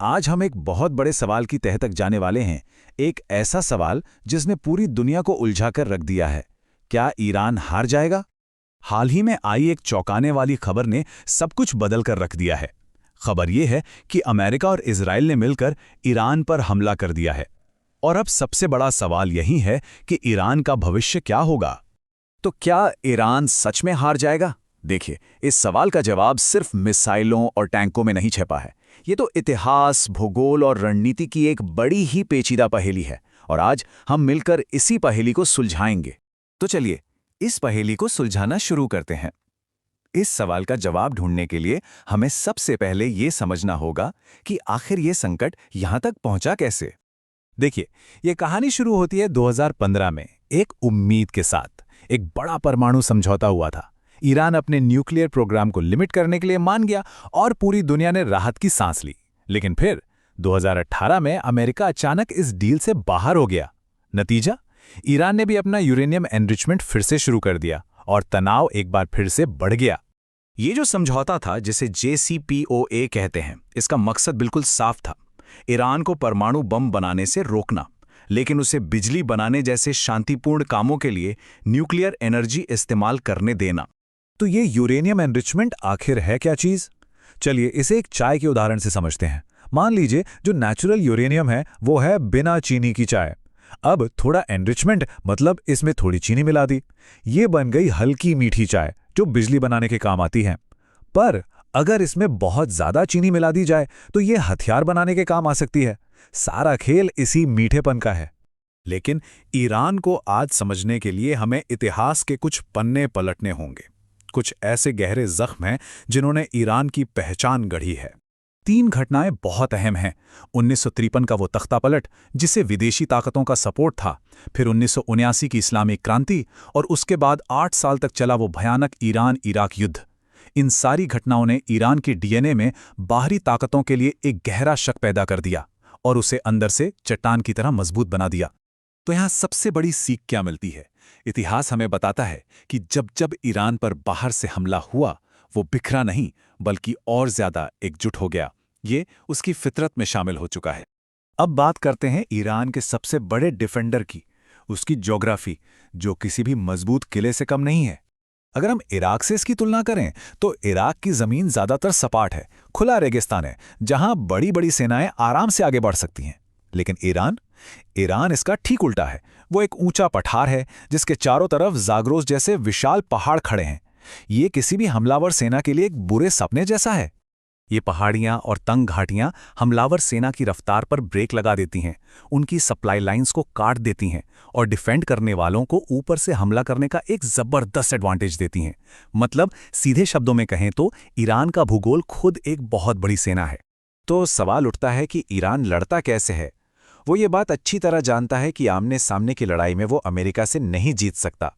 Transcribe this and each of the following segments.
आज हम एक बहुत बड़े सवाल की तह तक जाने वाले हैं। एक ऐसा सवाल जिसने पूरी दुनिया को उलझाकर रख दिया है। क्या ईरान हार जाएगा? हाल ही में आई एक चौंकाने वाली खबर ने सब कुछ बदल कर रख दिया है। खबर यह है कि अमेरिका और इजराइल ने मिलकर ईरान पर हमला कर दिया है। और अब सबसे बड़ा सवाल यही है कि ईरान का भविष्य क्या होगा। तो क्या ईरान सच में हार जाएगा? देखिए, इस सवाल का जवाब सिर्फ मिसाइलों और टैंकों में नहीं छिपा है। ये तो इतिहास, भूगोल और रणनीति की एक बड़ी ही पेचीदा पहेली है, और आज हम मिलकर इसी पहेली को सुलझाएंगे। तो चलिए, इस पहेली को सुलझाना शुरू करते हैं। इस सवाल का जवाब ढूंढने के लिए हमें सबसे पहले ये समझना होगा कि आखिर ये संकट यहां तक पहुंचा कैसे। देखिए, ये कहानी शुरू होती है 2015 में एक उम्मीद के साथ। एक बड़ा परमाणु समझौता हुआ था। ईरान अपने न्यूक्लियर प्रोग्राम को लिमिट करने के लिए मान गया और पूरी दुनिया ने राहत की सांस ली। लेकिन फिर 2018 में अमेरिका अचानक इस डील से बाहर हो गया। नतीजा, ईरान ने भी अपना यूरेनियम एनरिचमेंट फिर से शुरू कर दिया और तनाव एक बार फिर से बढ़ गया। ये जो समझौता था, जिसे JCPOA कहते हैं, इसका मकसद बिल्कुल साफ था। ईरान को परमाणु बम बनाने से रोकना, लेकिन उसे बिजली बनाने जैसे शांतिपूर्ण कामों के लिए न्यूक्लियर एनर्जी इस्तेमाल करने देना। तो ये यूरेनियम एनरिचमेंट आखिर है क्या चीज? चलिए, इसे एक चाय के उदाहरण से समझते हैं। मान लीजिए, जो नेचुरल यूरेनियम है वो है बिना चीनी की चाय। अब थोड़ा एनरिचमेंट, मतलब इसमें थोड़ी चीनी मिला दी, ये बन गई हल्की मीठी चाय जो बिजली बनाने के काम आती है। पर अगर इसमें बहुत ज्यादा चीनी मिला दी जाए तो ये हथियार बनाने के काम आ सकती है। सारा खेल इसी मीठेपन का है। लेकिन ईरान को आज समझने के लिए हमें इतिहास के कुछ पन्ने पलटने होंगे। कुछ ऐसे गहरे जख्म हैं जिन्होंने ईरान की पहचान गढ़ी है। 3 घटनाएं बहुत अहम हैं। 1953 का वो तख्तापलट जिसे विदेशी ताकतों का सपोर्ट था, फिर 1979 की इस्लामिक क्रांति, और उसके बाद 8 साल तक चला वो भयानक ईरान-इराक युद्ध। इन सारी घटनाओं ने ईरान की डीएनए में बाहरी ताकतों के लिए एक गहरा शक पैदा कर दिया और उसे अंदर से चट्टान की तरह मजबूत बना दिया। तो यहाँ सबसे बड़ी सीख क्या मिलती है? इतिहास हमें बताता है कि जब जब ईरान पर बाहर से हमला हुआ, वो बिखरा नहीं बल्कि और ज्यादा एकजुट हो गया। ये उसकी फितरत में शामिल हो चुका है। अब बात करते हैं ईरान के सबसे बड़े डिफेंडर की, उसकी ज्योग्राफी, जो किसी भी मजबूत किले से कम नहीं है। अगर हम इराक से इसकी तुलना करें तो इराक की जमीन ज्यादातर सपाट है, खुला रेगिस्तान है, जहां बड़ी बड़ी सेनाएं आराम से आगे बढ़ सकती हैं। लेकिन ईरान इसका ठीक उल्टा है। वो एक ऊंचा पठार है जिसके चारों तरफ जाग्रोस जैसे विशाल पहाड़ खड़े हैं। ये किसी भी हमलावर सेना के लिए एक बुरे सपने जैसा है। ये पहाड़ियां और तंग घाटियां हमलावर सेना की रफ्तार पर ब्रेक लगा देती हैं, उनकी सप्लाई लाइंस को काट देती हैं और डिफेंड करने वालों को ऊपर से हमला करने का एक जबरदस्त एडवांटेज देती हैं। मतलब सीधे शब्दों में कहें तो ईरान का भूगोल खुद एक बहुत बड़ी सेना है। तो सवाल उठता है कि ईरान लड़ता कैसे है? वो ये बात अच्छी तरह जानता है कि आमने सामने की लड़ाई में वो अमेरिका से नहीं जीत सकता,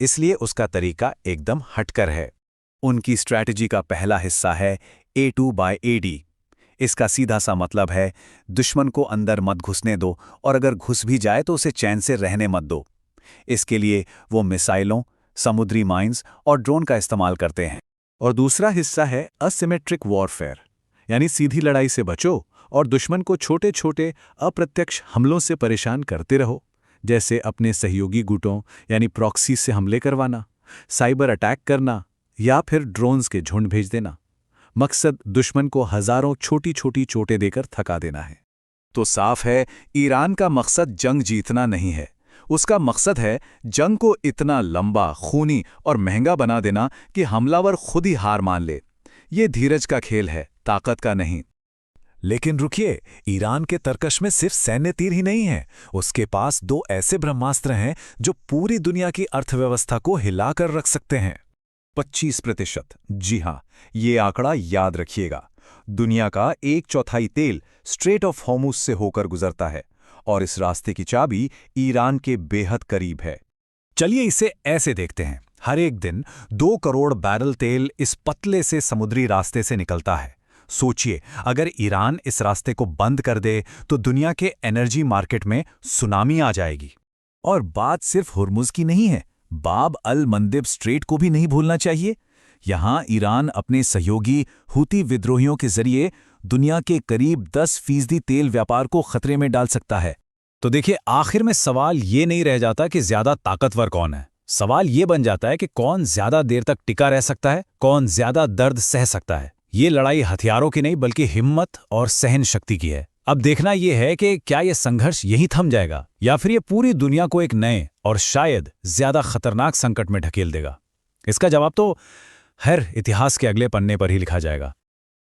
इसलिए उसका तरीका एकदम हटकर है। उनकी स्ट्रैटेजी का पहला हिस्सा है A2/AD। इसका सीधा सा मतलब है, दुश्मन को अंदर मत घुसने दो, और अगर घुस भी जाए तो उसे चैन से रहने मत दो। इसके लिए वो मिसाइलों, समुद्री माइंस और ड्रोन का इस्तेमाल करते हैं। और दूसरा हिस्सा है असिमेट्रिक वॉरफेयर, यानी सीधी लड़ाई से बचो और दुश्मन को छोटे छोटे अप्रत्यक्ष हमलों से परेशान करते रहो, जैसे अपने सहयोगी गुटों यानी प्रॉक्सी से हमले करवाना, साइबर अटैक करना या फिर ड्रोन्स के झुंड भेज देना। मकसद दुश्मन को हजारों छोटी छोटी चोटें देकर थका देना है। तो साफ है, ईरान का मकसद जंग जीतना नहीं है। उसका मकसद है जंग को इतना लंबा, खूनी और महंगा बना देना कि हमलावर खुद ही हार मान ले। ये धीरज का खेल है, ताकत का नहीं। लेकिन रुकिए, ईरान के तरकश में सिर्फ सैन्य तीर ही नहीं है। उसके पास 2 ऐसे ब्रह्मास्त्र हैं जो पूरी दुनिया की अर्थव्यवस्था को हिलाकर रख सकते हैं। 25%। जी हाँ, ये आंकड़ा याद रखिएगा। दुनिया का 1/4 तेल स्ट्रेट ऑफ हॉर्मुज से होकर गुजरता है, और इस रास्ते की चाबी ईरान के बेहद करीब है। चलिए इसे ऐसे देखते हैं। हर एक दिन 2 करोड़ बैरल तेल इस पतले से समुद्री रास्ते से निकलता है। सोचिए, अगर ईरान इस रास्ते को बंद कर दे तो दुनिया के एनर्जी मार्केट में सुनामी आ जाएगी। और बात सिर्फ हुर्मुज की नहीं है, बाब अल मंदिब स्ट्रेट को भी नहीं भूलना चाहिए। यहां ईरान अपने सहयोगी हूती विद्रोहियों के जरिए दुनिया के करीब 10% तेल व्यापार को खतरे में डाल सकता है। तो देखिए, आखिर में सवाल ये नहीं रह जाता कि ज्यादा ताकतवर कौन है। सवाल ये बन जाता है कि कौन ज्यादा देर तक टिका रह सकता है, कौन ज्यादा दर्द सह सकता है। ये लड़ाई हथियारों की नहीं बल्कि हिम्मत और सहन शक्ति की है। अब देखना यह है कि क्या यह संघर्ष यहीं थम जाएगा या फिर यह पूरी दुनिया को एक नए और शायद ज्यादा खतरनाक संकट में ढकेल देगा। इसका जवाब तो हर इतिहास के अगले पन्ने पर ही लिखा जाएगा।